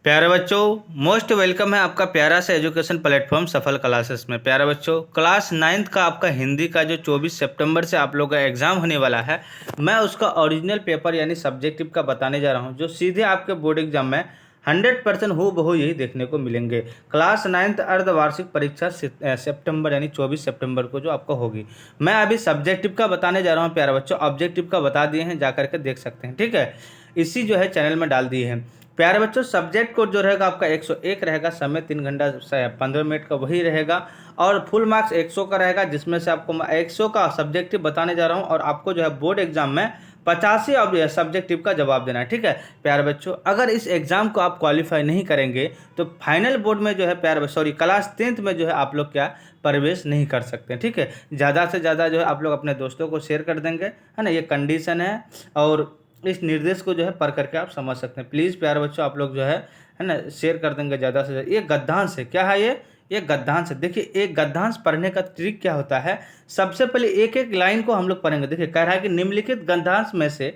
प्यारे बच्चों, most welcome है आपका प्यारा सा एजुकेशन प्लेटफॉर्म सफल क्लासेस में। प्यारे बच्चों, क्लास नाइन्थ का आपका हिंदी का जो 24 सितंबर से आप लोग का एग्ज़ाम होने वाला है, मैं उसका ओरिजिनल पेपर यानी सब्जेक्टिव का बताने जा रहा हूं, जो सीधे आपके बोर्ड एग्जाम में 100% हूबहू यही देखने को मिलेंगे। क्लास नाइन्थ अर्धवार्षिक परीक्षा सितंबर यानी 24 सितंबर को जो आपको होगी। मैं अभी सब्जेक्टिव का बताने जा रहा हूँ प्यारे बच्चों। ऑब्जेक्टिव का बता दिए हैं, जा करके देख सकते हैं, ठीक है। इसी जो है चैनल में डाल दिए हैं। प्यारे बच्चों, सब्जेक्ट कोड जो रहेगा आपका 101 रहेगा, समय 3 घंटा 15 मिनट का वही रहेगा, और फुल मार्क्स 100 का रहेगा, जिसमें से आपको मैं 100 का सब्जेक्टिव बताने जा रहा हूं, और आपको जो है बोर्ड एग्जाम में 85 अब सब्जेक्टिव का जवाब देना है, ठीक है। प्यारे बच्चों, अगर इस एग्जाम को आप क्वालिफाई नहीं करेंगे तो फाइनल बोर्ड में जो है क्लास 10th में जो है आप लोग क्या प्रवेश नहीं कर सकते, ठीक है। ज़्यादा से ज़्यादा जो है आप लोग अपने दोस्तों को शेयर कर देंगे, है ना, ये कंडीशन है। और इस निर्देश को जो है पढ़ करके आप समझ सकते हैं। प्लीज़ प्यारे बच्चों, आप लोग जो है ना, शेयर कर देंगे ज़्यादा से ज़्यादा। ये गद्यांश है, क्या है ये गद्यांश है। देखिए, एक गद्यांश पढ़ने का ट्रिक क्या होता है, सबसे पहले एक एक लाइन को हम लोग पढ़ेंगे। देखिए, कह रहा है कि निम्नलिखित गद्यांश में से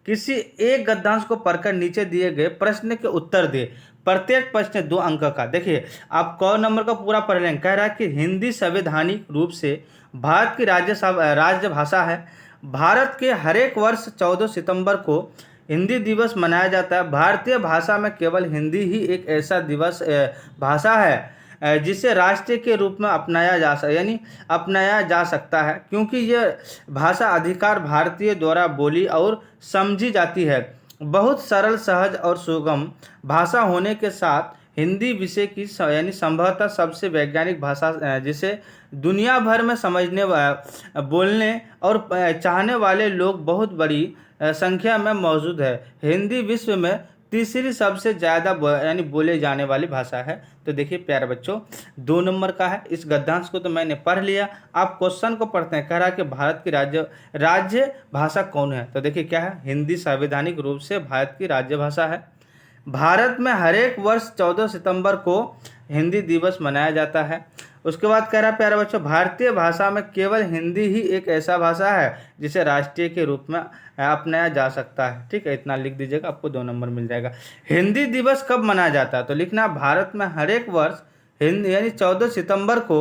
किसी एक गद्यांश को पढ़कर नीचे दिए गए प्रश्न के उत्तर दे। प्रत्येक प्रश्न 2 अंक का। देखिए, आप क नंबर का पूरा पढ़ लेंगे। कह रहा है कि हिंदी संवैधानिक रूप से भारत की राज्य भाषा है। भारत के हर एक वर्ष 14 सितंबर को हिंदी दिवस मनाया जाता है। भारतीय भाषा में केवल हिंदी ही एक ऐसा भाषा है जिसे राष्ट्रीय के रूप में अपनाया जा सकता है, क्योंकि यह भाषा अधिकार भारतीय द्वारा बोली और समझी जाती है। बहुत सरल, सहज और सुगम भाषा होने के साथ हिंदी विषय की संभवतः सबसे वैज्ञानिक भाषा जिसे दुनिया भर में बोलने और चाहने वाले लोग बहुत बड़ी संख्या में मौजूद है। हिंदी विश्व में तीसरी सबसे ज़्यादा बोले जाने वाली भाषा है। तो देखिए प्यारे बच्चों, 2 नंबर का है। इस गद्यांश को तो मैंने पढ़ लिया, आप क्वेश्चन को पढ़ते हैं। कह रहा है कि भारत की राज्य भाषा कौन है, तो देखिए क्या है, हिंदी संवैधानिक रूप से भारत की राज्य भाषा है। भारत में हर एक वर्ष 14 सितंबर को हिंदी दिवस मनाया जाता है। उसके बाद कह रहा है प्यारे बच्चों, भारतीय भाषा में केवल हिंदी ही एक ऐसा भाषा है जिसे राष्ट्रीय के रूप में अपनाया जा सकता है, ठीक है। इतना लिख दीजिएगा, आपको 2 नंबर मिल जाएगा। हिंदी दिवस कब मनाया जाता है, तो लिखना भारत में हर एक वर्ष हिंदी यानी 14 सितंबर को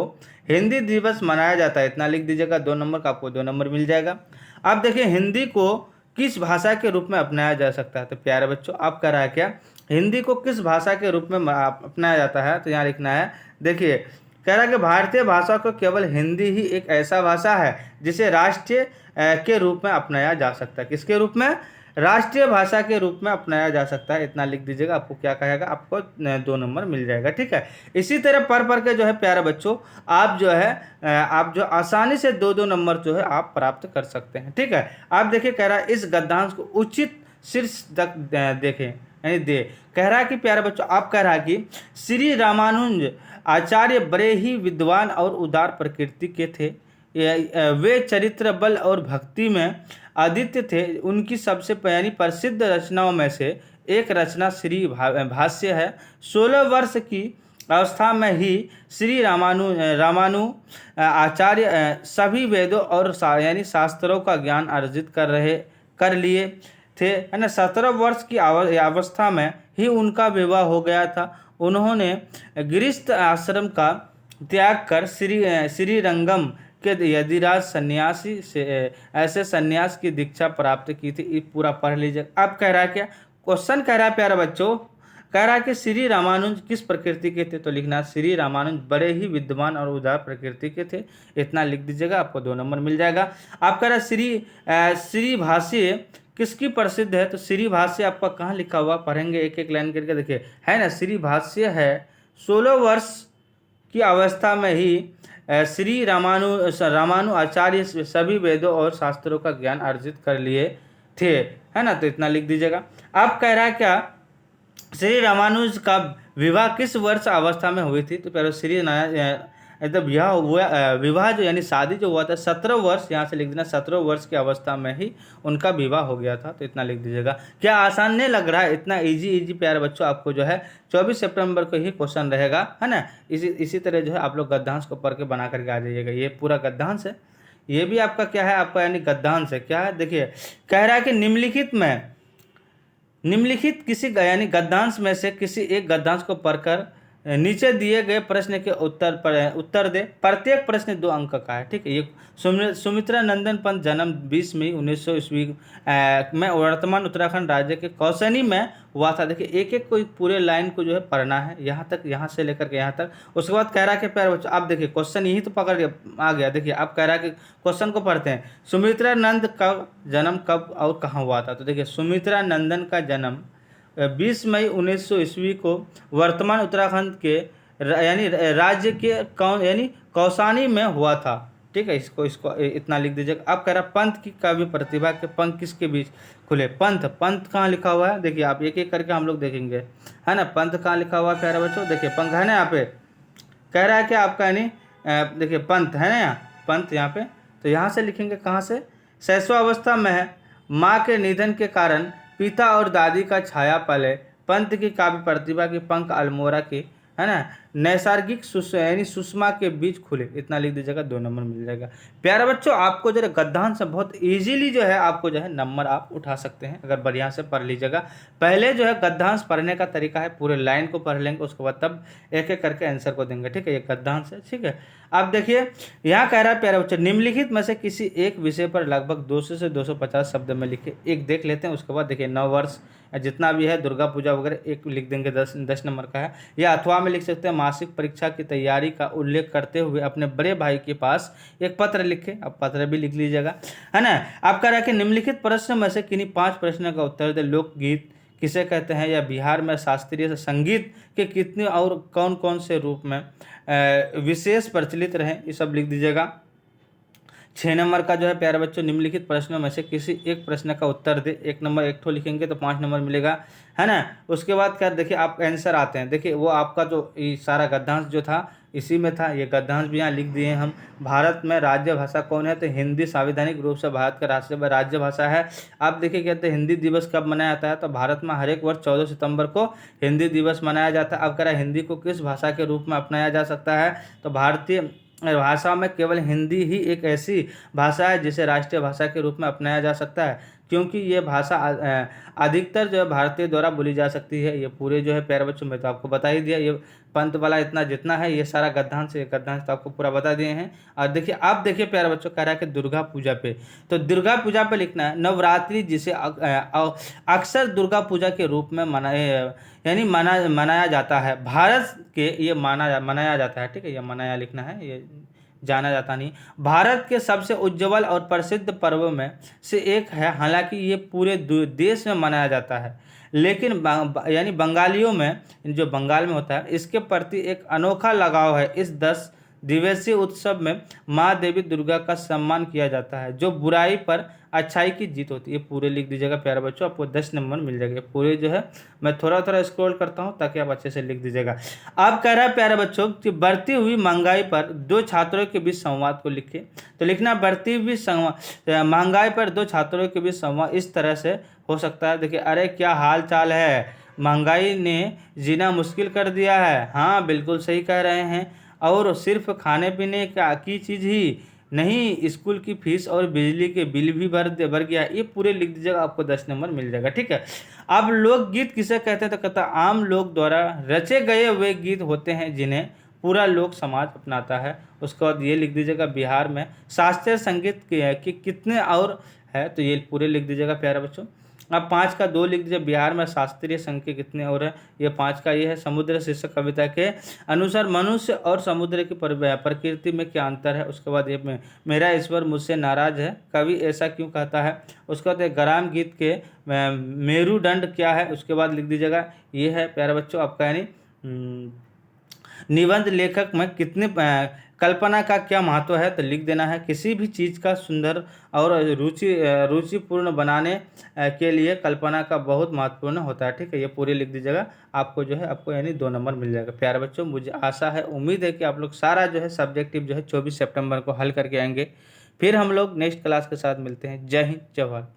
हिंदी दिवस मनाया जाता है। इतना लिख दीजिएगा, 2 नंबर का आपको 2 नंबर मिल जाएगा। अब देखिए, हिंदी को किस भाषा के रूप में अपनाया जा सकता है, तो प्यारे बच्चों आप कह रहा है क्या, हिंदी को किस भाषा के रूप में अपनाया जाता है, तो यहाँ लिखना है। देखिए, कह रहा है कि भारतीय भाषा को केवल हिंदी ही एक ऐसा भाषा है जिसे राष्ट्रीय के रूप में अपनाया जा सकता है। किसके रूप में, राष्ट्रीय भाषा के रूप में अपनाया जा सकता है। इतना लिख दीजिएगा, आपको क्या कहेगा, आपको 2 नंबर मिल जाएगा, ठीक है। इसी तरह पढ़ के जो है प्यारे बच्चों, आप जो आसानी से 2-2 नंबर जो है आप प्राप्त कर सकते हैं, ठीक है। आप देखिए, कह रहा है इस गद्यांश को उचित शीर्ष तक देखें यानी दे। कह रहा है कि प्यारे बच्चों, आप कह रहा है कि श्री रामानुज आचार्य बड़े ही विद्वान और उदार प्रकृति के थे। वे चरित्र बल और भक्ति में आदित्य थे। उनकी सबसे प्रसिद्ध रचनाओं में से एक रचना श्री भाष्य है। 16 वर्ष की अवस्था में ही श्री रामानु आचार्य सभी वेदों और शास्त्रों का ज्ञान अर्जित कर लिए थे, है ना। 17 वर्ष की अवस्था में ही उनका विवाह हो गया था। उन्होंने गृहस्थ आश्रम का त्याग कर श्री रंगम के यदिराज सन्यासी से ऐसे सन्यास की दीक्षा प्राप्त की थी। ये पूरा पढ़ लीजिए। अब कह रहा है क्या, क्वेश्चन कह रहा है प्यारे बच्चों, कह रहा है कि श्री रामानुज किस प्रकृति के थे, तो लिखना श्री रामानुज बड़े ही विद्वान और उदार प्रकृति के थे। इतना लिख दीजिएगा, आपको 2 नंबर मिल जाएगा। आप कह रहा है श्री भाष्य किसकी प्रसिद्ध है, तो श्री भाष्य आपका कहाँ लिखा हुआ, पढ़ेंगे एक एक लाइन करके। देखिए, है ना, श्री भाष्य है। 16 वर्ष की अवस्था में ही श्री रामानु आचार्य सभी वेदों और शास्त्रों का ज्ञान अर्जित कर लिए थे, है ना। तो इतना लिख दीजिएगा। अब कह रहा है क्या, श्री रामानुज का विवाह किस वर्ष अवस्था में हुई थी, तो पहले विवाह जो यानी शादी जो हुआ था 17 वर्ष, यहाँ से लिख देना 17 वर्ष की अवस्था में ही उनका विवाह हो गया था। तो इतना लिख दीजिएगा। क्या आसान नहीं लग रहा है, इतना इजी प्यारे बच्चों, आपको जो है 24 सितंबर को ही क्वेश्चन रहेगा, है ना। इसी तरह जो है आप लोग गद्यांश को पढ़ के बना करके आ जाइएगा। ये पूरा गद्यांश है, ये भी आपका क्या है, आपका यानी गद्यांश है। क्या है, देखिए, कह रहा है कि निम्नलिखित किसी यानी गद्यांश में से किसी एक गद्यांश को पढ़कर नीचे दिए गए प्रश्न के उत्तर दे। प्रत्येक प्रश्न 2 अंक का है, ठीक है। ये सुमित्रा नंदन पंत जन्म 20 मई 1900 ईस्वी में वर्तमान उत्तराखंड राज्य के कौसनी में हुआ था। देखिए एक एक को पूरे लाइन को जो है पढ़ना है, यहाँ तक, यहाँ से लेकर के यहाँ तक। उसके बाद कह रहा है कि प्यारे बच्चों आप देखिए क्वेश्चन यही तो पकड़ आ गया। देखिए आप कह रहा है कि क्वेश्चन को पढ़ते हैं। सुमित्रा नंद का जन्म कब और कहाँ हुआ था? तो देखिए सुमित्रा नंदन का जन्म 20 मई 1900 ईस्वी को वर्तमान उत्तराखंड के यानी राज्य के यानी कौसानी में हुआ था, ठीक है। इसको इतना लिख दीजिएगा। अब कह रहा पंत की काव्य प्रतिभा के पंख किसके बीच खुले? पंत कहाँ लिखा हुआ है? देखिए आप एक एक करके हम लोग देखेंगे, है ना। पंत कहाँ लिखा हुआ है प्यारे बच्चों? देखिए पंख है ना यहाँ पे, कह रहा है कि आपका यानी देखिए पंत है ना, यहाँ पंत यहाँ पे, तो यहाँ से लिखेंगे कहाँ से? शैशवावस्था में है, माँ के निधन के कारण पिता और दादी का छाया पले, पंत की काव्य प्रतिभा की पंख अल्मोड़ा की, है ना, नैसर्गिक यानी सुषमा के बीच खुले। इतना लिख दीजिएगा, 2 नंबर मिल जाएगा। प्यारे बच्चों आपको जो है गद्यांश से बहुत इजीली जो है आपको जो है नंबर आप उठा सकते हैं अगर बढ़िया से पढ़ लीजिएगा। पहले जो है गद्यांश पढ़ने का तरीका है पूरे लाइन को पढ़ लेंगे, उसके बाद तब एक एक करके आंसर को देंगे, ठीक है। ये गद्यांश है, ठीक है। अब देखिए यहाँ कह रहा है प्यारे बच्चों निम्नलिखित में से किसी एक विषय पर लगभग 200 से 250 शब्द में लिखे। एक देख लेते हैं, उसके बाद देखिए नववर्ष जितना भी है, दुर्गा पूजा वगैरह एक लिख देंगे, 10 नंबर का है। या अथवा में लिख सकते हैं मासिक परीक्षा की तैयारी का उल्लेख करते हुए अपने बड़े भाई के पास एक पत्र लिखे। अब पत्र भी लिख लीजिएगा, है ना। आप कह रहा है कि निम्नलिखित प्रश्न में से किन्हीं 5 प्रश्नों का उत्तर दे। लोकगीत किसे कहते हैं? या बिहार में शास्त्रीय संगीत के कितने और कौन कौन से रूप में विशेष प्रचलित रहे? ये सब लिख दीजिएगा। 6 नंबर का जो है प्यारे बच्चों निम्नलिखित प्रश्नों में से किसी एक प्रश्न का उत्तर दे। 1 नंबर, एक ठो लिखेंगे तो 5 नंबर मिलेगा, है ना। उसके बाद क्या देखिए आप आंसर आते हैं। देखिए वो आपका जो ये सारा गद्यांश जो था इसी में था, ये गद्यांश भी यहाँ लिख दिए हम। भारत में राज्य भाषा कौन है? तो हिंदी संवैधानिक रूप से भारत का राज्य भाषा है। आप देखिए कहते हैं हिंदी दिवस कब मनाया जाता है? तो भारत में हर एक वर्ष 14 सितंबर को हिंदी दिवस मनाया जाता है। अब कह रहा है हिंदी को किस भाषा के रूप में अपनाया जा सकता है? तो भारतीय भाषा में केवल हिंदी ही एक ऐसी भाषा है जिसे राष्ट्रीय भाषा के रूप में अपनाया जा सकता है, क्योंकि ये भाषा अधिकतर जो है भारतीय द्वारा बोली जा सकती है। ये पूरे जो है प्यारे बच्चों में तो आपको बता ही दिया, ये पंत वाला इतना जितना है ये सारा गद्यांश तो आपको पूरा बता दिए हैं। और देखिए आप देखिए प्यारे बच्चों कह रहा है कि दुर्गा पूजा पे, तो दुर्गा पूजा पे लिखना है नवरात्रि, जिसे अक्सर दुर्गा पूजा के रूप में मनाया जाता है। भारत के ये मनाया जाता है, ठीक है। ये मनाया लिखना है, ये जाना जाता नहीं। भारत के सबसे उज्जवल और प्रसिद्ध पर्वों में से एक है, हालांकि ये पूरे देश में मनाया जाता है, लेकिन यानी बंगालियों में, जो बंगाल में होता है, इसके प्रति एक अनोखा लगाव है। इस 10 दिवसीय उत्सव में माँ देवी दुर्गा का सम्मान किया जाता है, जो बुराई पर अच्छाई की जीत होती है। ये पूरे लिख दीजिएगा प्यारे बच्चों, आपको 10 नंबर मिल जाएगा। पूरे जो है मैं थोड़ा थोड़ा स्क्रॉल करता हूँ ताकि आप अच्छे से लिख दीजिएगा। आप कह रहा है प्यारे बच्चों कि बढ़ती हुई महंगाई पर 2 छात्रों के बीच संवाद को लिखे। तो लिखना बढ़ती हुई महंगाई पर 2 छात्रों के बीच संवाद इस तरह से हो सकता है। देखिए, अरे क्या हाल चाल है, महंगाई ने जीना मुश्किल कर दिया है। हाँ बिल्कुल सही कह रहे हैं। और सिर्फ खाने पीने की चीज़ ही नहीं, स्कूल की फीस और बिजली के बिल भी भर गया। ये पूरे लिख दीजिएगा, आपको 10 नंबर मिल जाएगा, ठीक है। अब लोकगीत किसे कहते हैं? तो कहता है आम लोग द्वारा रचे गए वे गीत होते हैं जिन्हें पूरा लोक समाज अपनाता है। उसके बाद ये लिख दीजिएगा बिहार में शास्त्रीय संगीत के कितने और है? तो ये पूरे लिख दीजिएगा प्यारे बच्चों। अब 5 का 2 लिख दीजिए, बिहार में शास्त्रीय संगीत के कितने और है? ये 5 का ये है। समुद्र शीर्षक कविता के अनुसार मनुष्य और समुद्र की प्रकृति में क्या अंतर है? उसके बाद ये मेरा ईश्वर मुझसे नाराज है, कवि ऐसा क्यों कहता है? उसके बाद ग्राम गीत के मेरुदंड क्या है? उसके बाद लिख दीजिएगा ये है प्यारे बच्चों आपका यानी निबंध लेखक में कितने कल्पना का क्या महत्व है? तो लिख देना है किसी भी चीज़ का सुंदर और रुचिपूर्ण बनाने के लिए कल्पना का बहुत महत्वपूर्ण होता है, ठीक है। ये पूरे लिख दीजिएगा, आपको जो है आपको यानी 2 नंबर मिल जाएगा। प्यारे बच्चों मुझे आशा है, उम्मीद है कि आप लोग सारा जो है सब्जेक्टिव जो है 24 सितंबर को हल करके आएंगे। फिर हम लोग नेक्स्ट क्लास के साथ मिलते हैं। जय हिंद, जय भारत।